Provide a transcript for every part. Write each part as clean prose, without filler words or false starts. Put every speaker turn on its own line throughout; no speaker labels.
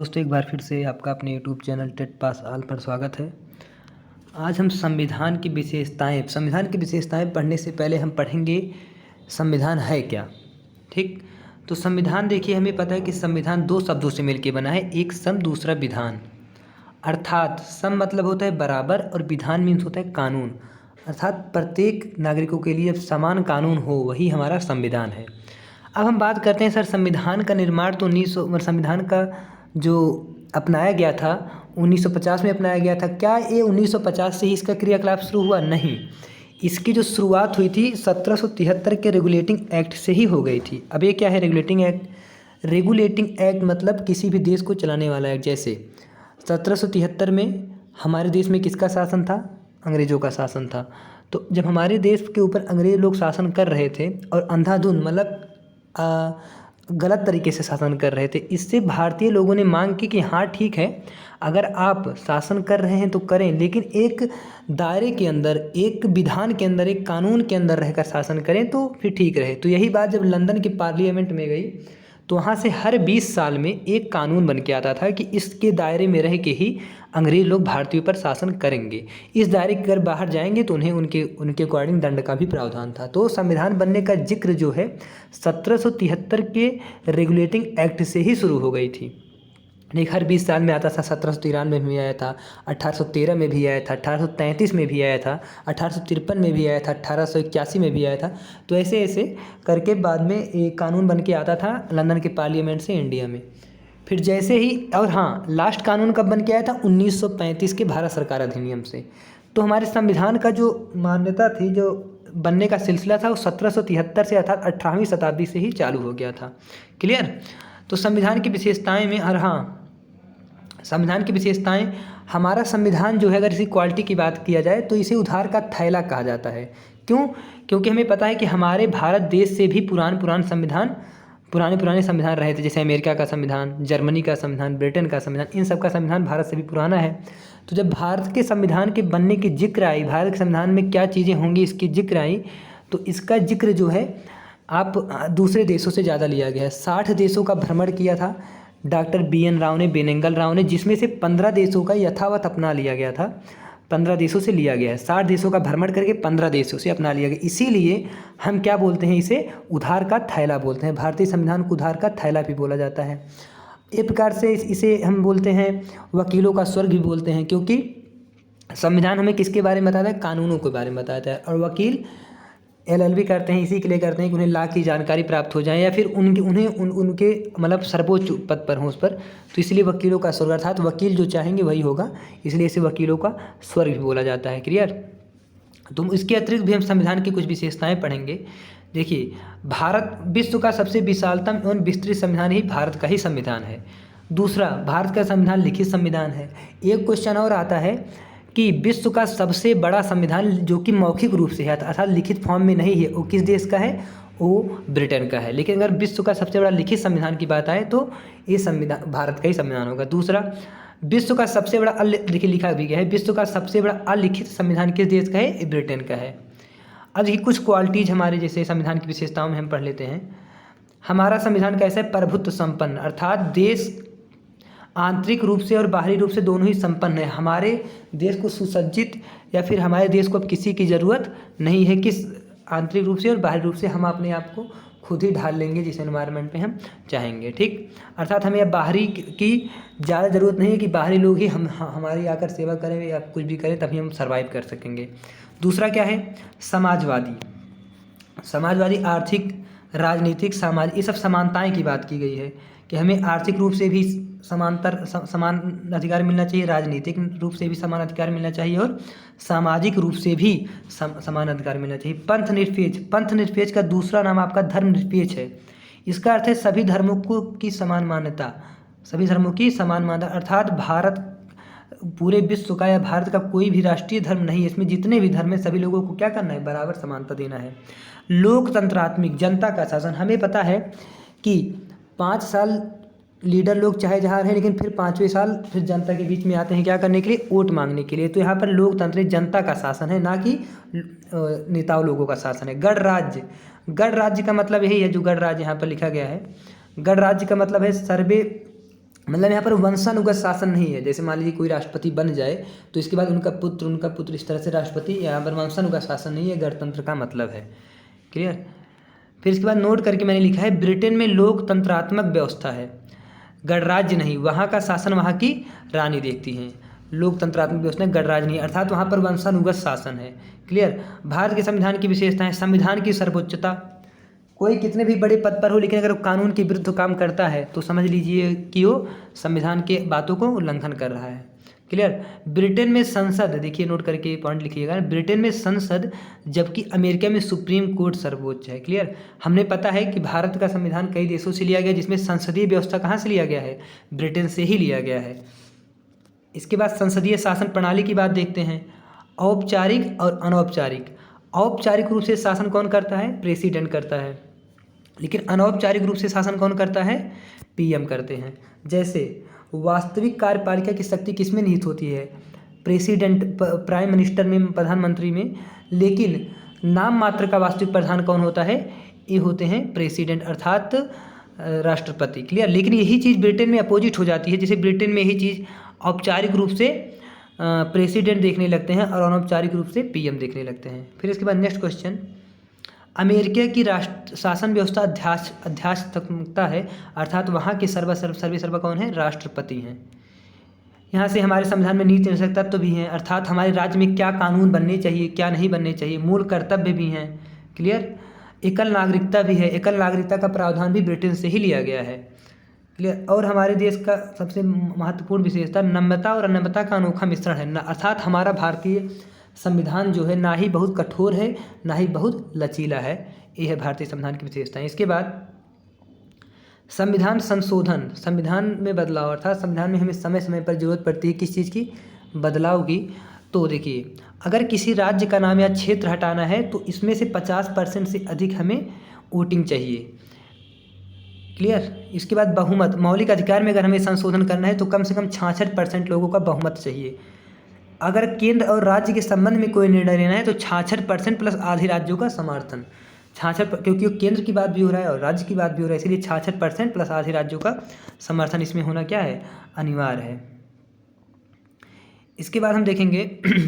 दोस्तों, एक बार फिर से आपका अपने YouTube channel TET pass all पर स्वागत है। आज हम संविधान की विशेषताएं पढ़ने से पहले हम पढ़ेंगे संविधान है क्या। ठीक, तो संविधान देखिए, हमें पता है कि संविधान दो शब्दों से मिलकर बना है, एक सम दूसरा विधान। अर्थात सम मतलब होता है बराबर और विधान मीन्स होता है कानून, अर्थात प्रत्येक नागरिकों के लिए समान कानून हो, वही हमारा संविधान है। अब हम बात करते हैं सर, संविधान का निर्माण तो संविधान का जो अपनाया गया था 1950 में अपनाया गया था। क्या ये 1950 से ही इसका क्रियाकलाप शुरू हुआ? नहीं, इसकी जो शुरुआत हुई थी 1773 के रेगुलेटिंग एक्ट से ही हो गई थी। अब ये क्या है रेगुलेटिंग एक्ट? रेगुलेटिंग एक्ट मतलब किसी भी देश को चलाने वाला एक्ट। जैसे 1773 में हमारे देश में किसका शासन था? अंग्रेज़ों का शासन था। तो जब हमारे देश के ऊपर अंग्रेज़ लोग शासन कर रहे थे और अंधाधुंध मतलब गलत तरीके से शासन कर रहे थे, इससे भारतीय लोगों ने मांग की कि हाँ ठीक है, अगर आप शासन कर रहे हैं तो करें, लेकिन एक दायरे के अंदर, एक विधान के अंदर, एक कानून के अंदर रहकर शासन करें तो फिर ठीक रहे। तो यही बात जब लंदन की पार्लियामेंट में गई तो वहाँ से हर 20 साल में एक कानून बन के आता था कि इसके दायरे में रह के ही अंग्रेज़ लोग भारतीयों पर शासन करेंगे। इस दायरे के अगर बाहर जाएंगे तो उन्हें उनके अकॉर्डिंग दंड का भी प्रावधान था। तो संविधान बनने का जिक्र जो है 1773 के रेगुलेटिंग एक्ट से ही शुरू हो गई थी। एक हर 20 साल में आता था। 1793 में भी आया था, 1813 में भी आया था, 1833 में भी आया था, 1853 में भी आया था, 1881 में भी आया था। तो ऐसे ऐसे करके बाद में एक कानून बन के आता था लंदन के पार्लियामेंट से इंडिया में। फिर जैसे ही, और हाँ, लास्ट कानून कब बन के आया था? 1935 के भारत सरकार अधिनियम से। तो हमारे संविधान का जो मान्यता थी, जो बनने का सिलसिला था, वो 1773 से अर्थात 18वीं शताब्दी से ही चालू हो गया था। क्लियर? तो संविधान की विशेषताएं में, और हाँ, संविधान की विशेषताएं, हमारा संविधान जो है, अगर इसी क्वालिटी की बात किया जाए तो इसे उधार का थैला कहा जाता है। क्यों? क्योंकि हमें पता है कि हमारे भारत देश से भी पुराने संविधान रहे थे। जैसे अमेरिका का संविधान, जर्मनी का संविधान, ब्रिटेन का संविधान, इन सब का संविधान भारत से भी पुराना है। तो जब भारत के संविधान के बनने की जिक्र आई, भारत के संविधान में क्या चीज़ें होंगी इसकी जिक्र आई, तो इसका जिक्र जो है आप दूसरे देशों से ज़्यादा लिया गया है। 60 देशों का भ्रमण किया था डॉक्टर BN राव ने, बेनेगल राव ने, जिसमें से 15 देशों का यथावत अपना लिया गया था। 15 देशों से लिया गया है। 60 देशों का भ्रमण करके 15 देशों से अपना लिया गया। इसीलिए हम क्या बोलते हैं, इसे उधार का थैला बोलते हैं। भारतीय संविधान को उधार का थैला भी बोला जाता है। एक प्रकार से इसे हम बोलते हैं वकीलों का स्वर्ग भी बोलते हैं, क्योंकि संविधान हमें किसके बारे में बताता है? कानूनों के बारे में बताता है। और वकील LLB करते हैं इसी के लिए करते हैं कि उन्हें लॉ की जानकारी प्राप्त हो जाए, या फिर उनके मतलब सर्वोच्च पद पर हों उस पर। तो इसलिए वकीलों का स्वर्ग, अर्थात वकील जो चाहेंगे वही होगा, इसलिए इसे वकीलों का स्वर्ग भी बोला जाता है। क्लियर? तो इसके अतिरिक्त भी हम संविधान की कुछ विशेषताएं पढ़ेंगे। देखिए, भारत विश्व का सबसे विशालतम एवं विस्तृत संविधान ही भारत का ही संविधान है। दूसरा, भारत का संविधान लिखित संविधान है। एक क्वेश्चन और आता है कि विश्व का सबसे बड़ा संविधान जो कि मौखिक रूप से है, अर्थात लिखित फॉर्म में नहीं है, वो किस देश का है? वो ब्रिटेन का है। लेकिन अगर विश्व का सबसे बड़ा लिखित संविधान की बात आए तो ये संविधान भारत का ही संविधान होगा। दूसरा, विश्व का सबसे बड़ा लिखा भी गया है, विश्व का सबसे बड़ा अलिखित संविधान किस देश का है? ये ब्रिटेन का है। अब ये कुछ क्वालिटीज हमारे जैसे संविधान की विशेषताओं में हम पढ़ लेते हैं। हमारा संविधान कैसा है? प्रभुत्व संपन्न, अर्थात देश आंतरिक रूप से और बाहरी रूप से दोनों ही संपन्न है। हमारे देश को सुसज्जित, या फिर हमारे देश को अब किसी की ज़रूरत नहीं है, किस आंतरिक रूप से और बाहरी रूप से हम अपने आप को खुद ही ढाल लेंगे जिस एनवायरनमेंट में हम चाहेंगे। ठीक, अर्थात हमें अब बाहरी की ज़्यादा ज़रूरत नहीं है कि बाहरी लोग ही हमारी आकर सेवा करें या कुछ भी करें, तभी हम सर्वाइव कर सकेंगे। दूसरा क्या है? समाजवादी, आर्थिक, राजनीतिक, सामाजिक, ये सब समानताएं की बात की गई है कि हमें आर्थिक रूप से भी समान अधिकार मिलना चाहिए, राजनीतिक रूप से भी समान अधिकार मिलना चाहिए, और सामाजिक रूप से भी समान अधिकार मिलना चाहिए। पंथ निरपेक्ष का दूसरा नाम आपका धर्मनिरपेक्ष है। इसका अर्थ है सभी धर्मों की समान मान्यता, अर्थात भारत पूरे विश्व का या भारत का कोई भी राष्ट्रीय धर्म नहीं है, इसमें जितने भी धर्म है सभी लोगों को क्या करना है? बराबर समानता देना है। लोकतंत्रात्मक, जनता का शासन। हमें पता है कि 5 साल लीडर लोग चाहे जहाँ रहे, लेकिन फिर 5वें साल फिर जनता के बीच में आते हैं, क्या करने के लिए? वोट मांगने के लिए। तो यहाँ पर लोकतंत्र जनता का शासन है, ना कि नेताओं लोगों का शासन है। गणराज्य का मतलब यही है जो गणराज्य यहाँ पर लिखा गया है। गणराज्य का मतलब है मतलब यहाँ पर वंशानुगत शासन नहीं है। जैसे मान लीजिए कोई राष्ट्रपति बन जाए तो इसके बाद उनका पुत्र इस तरह से राष्ट्रपति, यहाँ पर वंशानुगत शासन नहीं है, गणतंत्र का मतलब है। क्लियर। फिर इसके बाद नोट करके मैंने लिखा है, ब्रिटेन में लोकतंत्रात्मक व्यवस्था है, गणराज्य नहीं। वहाँ का शासन वहाँ की रानी देखती हैं। लोकतंत्रात्मक व्यवस्था है, गणराज्य नहीं, अर्थात वहाँ पर वंशानुगत शासन है। क्लियर। भारत के संविधान की विशेषताएं, संविधान की सर्वोच्चता। कोई कितने भी बड़े पद पर हो, लेकिन अगर वो कानून के विरुद्ध काम करता है तो समझ लीजिए कि वो संविधान के बातों को उल्लंघन कर रहा है। क्लियर। ब्रिटेन में संसद, देखिए नोट करके पॉइंट लिखिएगा, ब्रिटेन में संसद जबकि अमेरिका में सुप्रीम कोर्ट सर्वोच्च है। क्लियर। हमने पता है कि भारत का संविधान कई देशों से लिया गया, जिसमें संसदीय व्यवस्था कहाँ से लिया गया है, ब्रिटेन से ही लिया गया है। इसके बाद संसदीय शासन प्रणाली की बात देखते हैं, औपचारिक और अनौपचारिक। औपचारिक रूप से शासन कौन करता है, प्रेसिडेंट करता है, लेकिन अनौपचारिक रूप से शासन कौन करता है, पीएम करते हैं। जैसे वास्तविक कार्यपालिका की शक्ति किसमें निहित होती है, प्रेसिडेंट, प्राइम मिनिस्टर में, प्रधानमंत्री में, लेकिन नाम मात्र का वास्तविक प्रधान कौन होता है, ये होते हैं प्रेसिडेंट अर्थात राष्ट्रपति। क्लियर। लेकिन यही चीज़ ब्रिटेन में अपोजिट हो जाती है। जैसे ब्रिटेन में यही चीज़ औपचारिक रूप से प्रेसिडेंट देखने लगते हैं और अनौपचारिक रूप से पीएम देखने लगते हैं। फिर इसके बाद नेक्स्ट क्वेश्चन, अमेरिका की राष्ट्र शासन व्यवस्था अध्यात्मकता है, अर्थात वहाँ के सर्वा कौन है, राष्ट्रपति हैं। यहाँ से हमारे संविधान में नीति निषेधक तत्व भी हैं, अर्थात हमारे राज्य में क्या कानून बनने चाहिए, क्या नहीं बनने चाहिए, मूल कर्तव्य भी हैं। क्लियर। एकल नागरिकता भी है, एकल नागरिकता का प्रावधान भी ब्रिटेन से ही लिया गया है। क्लियर। और हमारे देश का सबसे महत्वपूर्ण विशेषता नम्रता और अनम्रता का अनोखा मिश्रण है, अर्थात हमारा भारतीय संविधान जो है ना ही बहुत कठोर है ना ही बहुत लचीला है। ये है भारतीय संविधान की विशेषताएं। इसके बाद संविधान संशोधन, संविधान में बदलाव, अर्थात संविधान में हमें समय समय पर जरूरत पड़ती है किस चीज़ की, बदलाव की। तो देखिए, अगर किसी राज्य का नाम या क्षेत्र हटाना है तो इसमें से 50% से अधिक हमें वोटिंग चाहिए। क्लियर। इसके बाद बहुमत, मौलिक अधिकार में अगर हमें संशोधन करना है तो कम से कम 66% लोगों का बहुमत चाहिए। अगर केंद्र और राज्य के संबंध में कोई निर्णय लेना है तो 66% प्लस आधे राज्यों का समर्थन, 66, क्योंकि केंद्र की बात भी हो रहा है और राज्य की बात भी हो रहा है, इसलिए 66% प्लस आधे राज्यों का समर्थन इसमें होना क्या है, अनिवार्य है। इसके बाद हम देखेंगे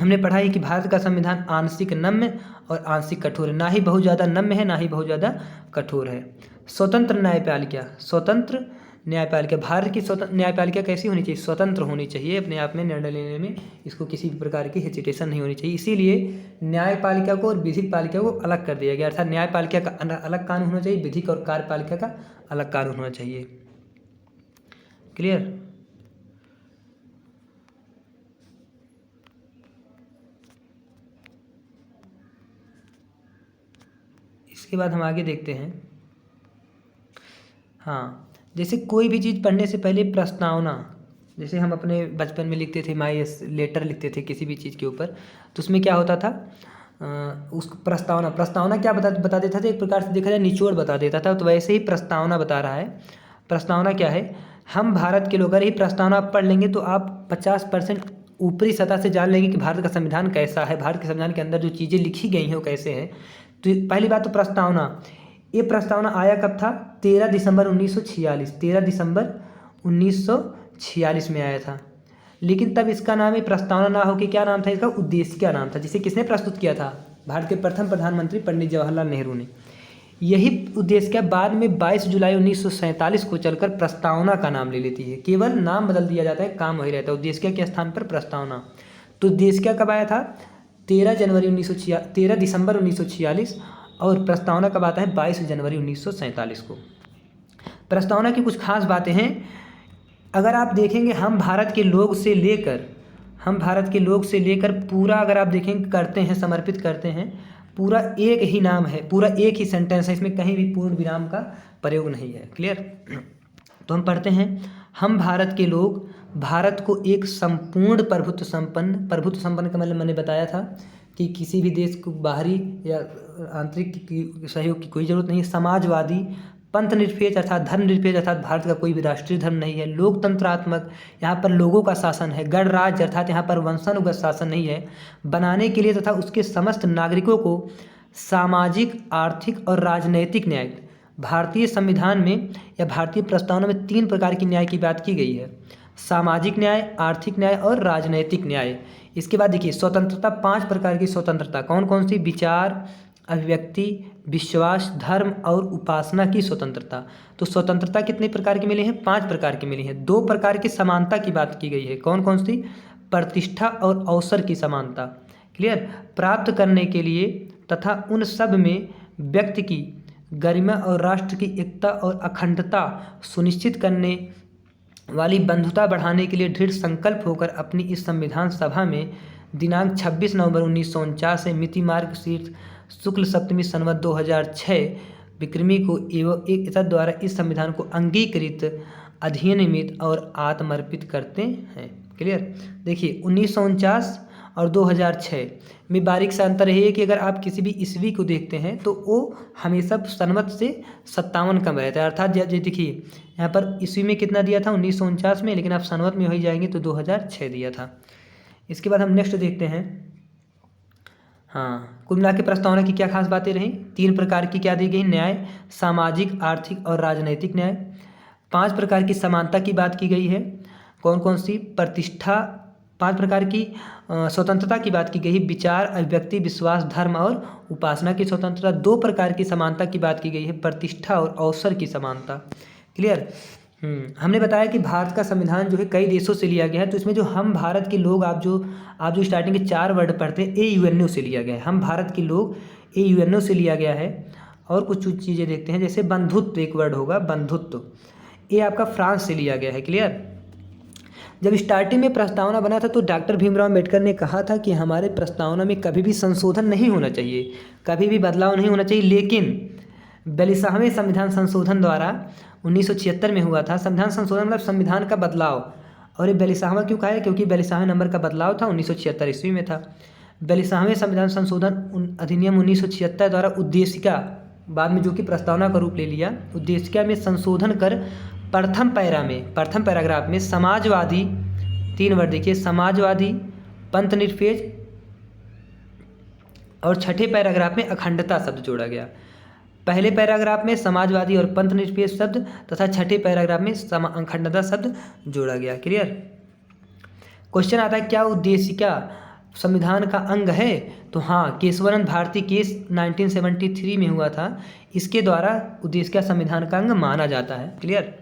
हमने पढ़ा है कि भारत का संविधान आंशिक नम्य और आंशिक कठोर है, ना ही बहुत ज़्यादा नम्य है ना ही बहुत ज़्यादा कठोर है। स्वतंत्र न्यायपालिका, स्वतंत्र न्यायपालिका, भारत की स्वतंत्र न्यायपालिका कैसी होनी चाहिए, स्वतंत्र होनी चाहिए, अपने आप में निर्णय लेने में इसको किसी भी प्रकार की हेजिटेशन नहीं होनी चाहिए। इसीलिए न्यायपालिका को और विधिक पालिका को अलग कर दिया गया, अर्थात न्यायपालिका का अलग कानून होना चाहिए, विधिक और कार्यपालिका का अलग कानून होना चाहिए। क्लियर। इसके बाद हम आगे देखते हैं, हाँ, जैसे कोई भी चीज़ पढ़ने से पहले प्रस्तावना, जैसे हम अपने बचपन में लिखते थे लेटर लिखते थे किसी भी चीज़ के ऊपर, तो उसमें क्या होता था, उस प्रस्तावना क्या बता देता था, एक प्रकार से देखा जाए निचोड़ बता देता था। तो वैसे ही प्रस्तावना बता रहा है। प्रस्तावना क्या है, हम भारत के लोग, अगर ही प्रस्तावना आप पढ़ लेंगे तो आप 50% ऊपरी सतह से जान लेंगे कि भारत का संविधान कैसा है, भारत के संविधान के अंदर जो चीज़ें लिखी गई हैं वो कैसे हैं। तो पहली बात तो प्रस्तावना, ये प्रस्तावना आया कब था, 13 दिसंबर 1946, 13 दिसंबर 1946 में आया था। लेकिन तब इसका नाम ये प्रस्तावना ना हो कि क्या नाम था इसका, उद्देश्य क्या नाम था, जिसे किसने प्रस्तुत किया था, भारत के प्रथम प्रधानमंत्री पंडित जवाहरलाल नेहरू ने। यही उद्देश्य क्या बाद में 22 जुलाई 1947 को चलकर प्रस्तावना का नाम ले लेती है। केवल नाम बदल दिया जाता है, काम वही रहता है, उद्देश्य के स्थान पर प्रस्तावना। तो उद्देश्य कब आया था, 13 दिसंबर 1946, और प्रस्तावना कब आता है, 22 जनवरी 1947 को। प्रस्तावना की कुछ खास बातें हैं, अगर आप देखेंगे हम भारत के लोग से लेकर पूरा अगर आप देखेंगे करते हैं, समर्पित करते हैं, पूरा एक ही नाम है, पूरा एक ही सेंटेंस है, इसमें कहीं भी पूर्ण विराम का प्रयोग नहीं है। क्लियर। तो हम पढ़ते हैं, हम भारत के लोग भारत को एक संपूर्ण प्रभुत्व संपन्न का मतलब मैंने बताया था कि किसी भी देश को बाहरी या आंतरिक सहयोग की कोई ज़रूरत नहीं है। समाजवादी, पंथ निरपेक्ष अर्थात धर्म निरपेक्ष, अर्थात भारत का कोई भी राष्ट्रीय धर्म नहीं है। लोकतंत्रात्मक, यहाँ पर लोगों का शासन है। गणराज्य अर्थात यहाँ पर वंशानुगत शासन नहीं है, बनाने के लिए तथा उसके समस्त नागरिकों को सामाजिक, आर्थिक और राजनैतिक न्याय, भारतीय संविधान में या भारतीय प्रस्तावना में 3 प्रकार की न्याय की बात की गई है, सामाजिक न्याय, आर्थिक न्याय और राजनैतिक न्याय। इसके बाद देखिए स्वतंत्रता, 5 प्रकार की स्वतंत्रता कौन कौन सी, विचार, अभिव्यक्ति, विश्वास, धर्म और उपासना की स्वतंत्रता। तो स्वतंत्रता कितने प्रकार की मिली है, 5 प्रकार की मिली है। 2 प्रकार की समानता की बात की गई है, कौन कौन सी, प्रतिष्ठा और अवसर की समानता, क्लियर, प्राप्त करने के लिए तथा उन सब में व्यक्ति की गरिमा और राष्ट्र की एकता और अखंडता सुनिश्चित करने वाली बंधुता बढ़ाने के लिए दृढ़ संकल्प होकर अपनी इस संविधान सभा में दिनांक 26 नवंबर 1949 से मिति मार्गशीर्ष शुक्ल सप्तमी संवत 2006 विक्रमी को एवं एक इतर द्वारा इस संविधान को अंगीकृत, अधिनियमित और आत्मर्पित करते हैं। क्लियर। देखिए 1949 और 2006 में बारीक सा अंतर है कि अगर आप किसी भी ईस्वी को देखते हैं तो वो हमेशा सनमत से 57 कम रहता है, अर्थात देखिए यहाँ पर ईस्वी में कितना दिया था 1949 में, लेकिन आप सनमत में हो ही जाएंगे तो 2006 दिया था। इसके बाद हम नेक्स्ट देखते हैं। हाँ, कुल मिला के प्रस्तावना की क्या खास बातें रहीं, 3 प्रकार की क्या दी गई, न्याय, सामाजिक, आर्थिक और राजनैतिक न्याय। 5 प्रकार की समानता की बात की गई है, कौन कौन सी, प्रतिष्ठा, 5 प्रकार की स्वतंत्रता की बात की गई, विचार, अभिव्यक्ति, विश्वास, धर्म और उपासना की स्वतंत्रता। 2 प्रकार की समानता की बात की गई है, प्रतिष्ठा और अवसर की समानता। क्लियर। हमने बताया कि भारत का संविधान जो है कई देशों से लिया गया है, तो इसमें जो हम भारत के लोग, आप जो स्टार्टिंग के 4 वर्ड पढ़ते हैं, AUNO से लिया गया है, हम भारत के लोग AUNO से लिया गया है। और कुछ चीज़ें देखते हैं, जैसे बंधुत्व एक वर्ड होगा, बंधुत्व, ये आपका फ्रांस से लिया गया है। क्लियर। जब स्टार्टिंग में प्रस्तावना बना था तो डॉक्टर भीमराव अम्बेडकर ने कहा था कि हमारे प्रस्तावना में कभी भी संशोधन नहीं होना चाहिए, कभी भी बदलाव नहीं होना चाहिए, लेकिन 42वें संविधान संशोधन द्वारा 1976 में हुआ था। संविधान संशोधन मतलब संविधान का बदलाव, और ये 42वां क्यों कहा है, क्योंकि 42वें नंबर का बदलाव था, 1976 ईस्वी में था। 42वें संविधान संशोधन अधिनियम 1976 द्वारा उद्देशिका, बाद में जो कि प्रस्तावना का रूप ले लिया, उद्देशिका में संशोधन कर प्रथम पैराग्राफ में समाजवादी, 3 वर्ड देखिए, समाजवादी, पंथ निरपेक्ष, और छठे पैराग्राफ में अखंडता शब्द जोड़ा गया। पहले पैराग्राफ में समाजवादी और पंथ निरपेक्ष शब्द तथा छठे पैराग्राफ में अखंडता शब्द जोड़ा गया। क्लियर। क्वेश्चन आता है, क्या उद्देशिका संविधान का अंग है, तो हाँ, केशवानंद भारती केस 1973 में हुआ था, इसके द्वारा उद्देशिका संविधान का अंग माना जाता है। क्लियर।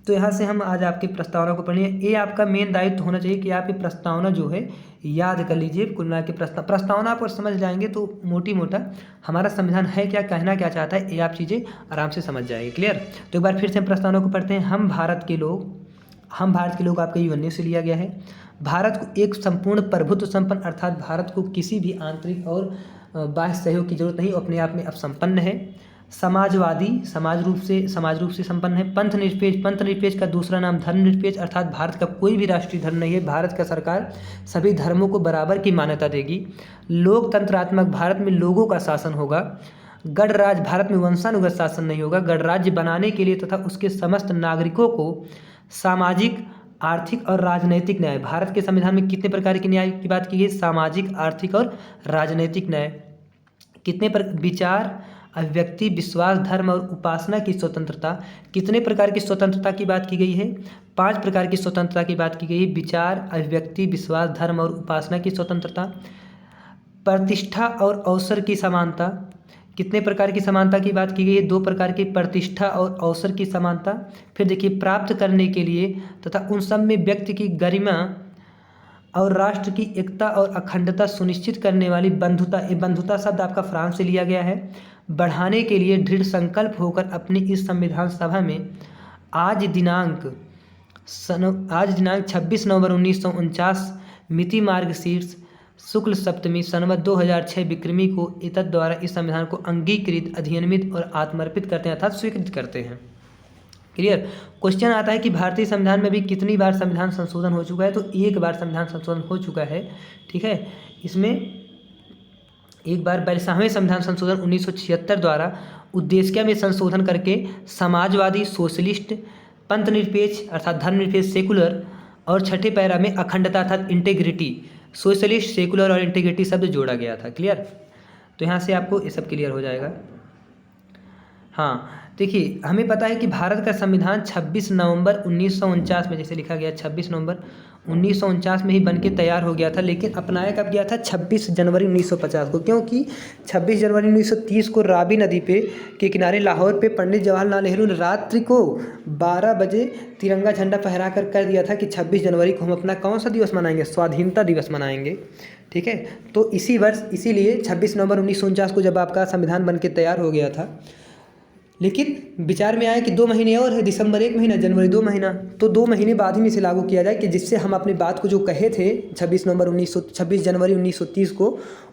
तो यहाँ से हम आज आपकी प्रस्तावना को पढ़िए, ये आपका मेन दायित्व होना चाहिए कि आप ये प्रस्तावना जो है याद कर लीजिए। कुल मिला के प्रस्तावना आप समझ जाएंगे तो मोटा हमारा संविधान है क्या, कहना क्या चाहता है, ये आप चीज़ें आराम से समझ जाएंगे। क्लियर। तो एक बार फिर से हम प्रस्तावना को पढ़ते हैं। हम भारत के लोग आपके UNO से लिया गया है। भारत को एक संपूर्ण प्रभुत्व संपन्न, अर्थात भारत को किसी भी आंतरिक और बाह्य सहयोग की जरूरत नहीं, अपने आप में अब संपन्न है। समाजवादी, समाज रूप से संपन्न है। पंथ निरपेक्ष का दूसरा नाम धर्म निरपेक्ष, अर्थात भारत का कोई भी राष्ट्रीय धर्म नहीं है, भारत का सरकार सभी धर्मों को बराबर की मान्यता देगी। लोकतंत्रात्मक, भारत में लोगों का शासन होगा। गणराज्य, भारत में वंशानुगत शासन नहीं होगा। गणराज्य बनाने के लिए तथा उसके समस्त नागरिकों को सामाजिक, आर्थिक और राजनैतिक न्याय, भारत के संविधान में कितने प्रकार के न्याय की बात की गई, सामाजिक, आर्थिक और राजनैतिक न्याय। कितने पर विचार, अभिव्यक्ति, विश्वास, धर्म और उपासना की स्वतंत्रता। कितने प्रकार की स्वतंत्रता की बात की गई है, 5 प्रकार की स्वतंत्रता की बात की गई है, विचार, अभिव्यक्ति, विश्वास, धर्म और उपासना की स्वतंत्रता। प्रतिष्ठा और अवसर की समानता, कितने प्रकार की समानता की बात की गई है, 2 प्रकार की, प्रतिष्ठा और अवसर की समानता। फिर देखिए, प्राप्त करने के लिए तथा उन सब में व्यक्ति की गरिमा और राष्ट्र की एकता और अखंडता सुनिश्चित करने वाली बंधुता, ये बंधुता शब्द आपका फ्रांस से लिया गया है, बढ़ाने के लिए दृढ़ संकल्प होकर अपनी इस संविधान सभा में आज दिनांक 26 नवंबर 1949 मिति मार्गशीर्ष शुक्ल सप्तमी संवत 2006 विक्रमी को इतद द्वारा इस संविधान को अंगीकृत, अधिनियमित और आत्मर्पित करते हैं, अर्थात स्वीकृत करते हैं। क्लियर। क्वेश्चन आता है कि भारतीय संविधान में भी कितनी बार संविधान संशोधन हो चुका है, तो 1 बार संविधान संशोधन हो चुका है। ठीक है, इसमें एक बार 42वें संविधान संशोधन 1976 द्वारा उद्देशिका में संशोधन करके समाजवादी, सोशलिस्ट, पंथ निरपेक्ष अर्थात धर्मनिरपेक्ष, सेकुलर, और छठे पैरा में अखंडता अर्थात इंटेग्रिटी, सोशलिस्ट, सेकुलर और इंटेग्रिटी शब्द जोड़ा गया था। क्लियर। तो यहाँ से आपको ये सब क्लियर हो जाएगा। हाँ, देखिए, हमें पता है कि भारत का संविधान 26 नवंबर 1949 में, जैसे लिखा गया 26 नवंबर 1949 में ही बन के तैयार हो गया था, लेकिन अपनाया कब गया था? 26 जनवरी 1950 को, क्योंकि 26 जनवरी 1930 को रावी नदी के किनारे लाहौर पे पंडित जवाहरलाल नेहरू ने रात्रि को 12 बजे तिरंगा झंडा फहरा कर दिया था कि 26 जनवरी को हम अपना कौन सा दिवस मनाएंगे? स्वाधीनता दिवस मनाएंगे। ठीक है, तो इसी वर्ष, इसीलिए 26 नवंबर 1949 को जब आपका संविधान बन के तैयार हो गया था, लेकिन विचार में आया कि 2 महीने और है, दिसंबर 1 महीना, जनवरी 2 महीना, तो 2 महीने बाद ही इसे लागू किया जाए कि जिससे हम अपनी बात को जो कहे थे 26 जनवरी 1930 को,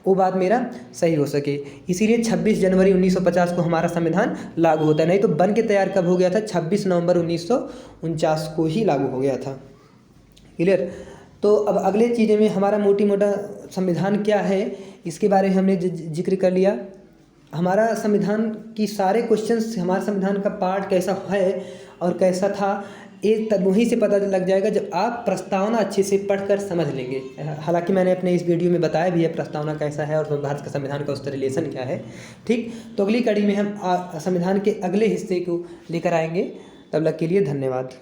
वो बात मेरा सही हो सके। इसीलिए 26 जनवरी 1950 को हमारा संविधान लागू होता है, नहीं तो बन के तैयार कब हो गया था? 26 नवंबर 1949 को ही लागू हो गया था। क्लियर? तो अब अगले चीज़ें में हमारा मोटी मोटा संविधान क्या है, इसके बारे में हमने जिक्र कर लिया। हमारा संविधान की सारे क्वेश्चंस, हमारे संविधान का पार्ट कैसा है और कैसा था, ये तब वहीं से पता लग जाएगा जब आप प्रस्तावना अच्छे से पढ़कर समझ लेंगे। हालांकि मैंने अपने इस वीडियो में बताया भी है प्रस्तावना कैसा है और भारत का संविधान का उसका रिलेशन क्या है। ठीक, तो अगली कड़ी में हम संविधान के अगले हिस्से को लेकर आएंगे। तब तक के लिए धन्यवाद।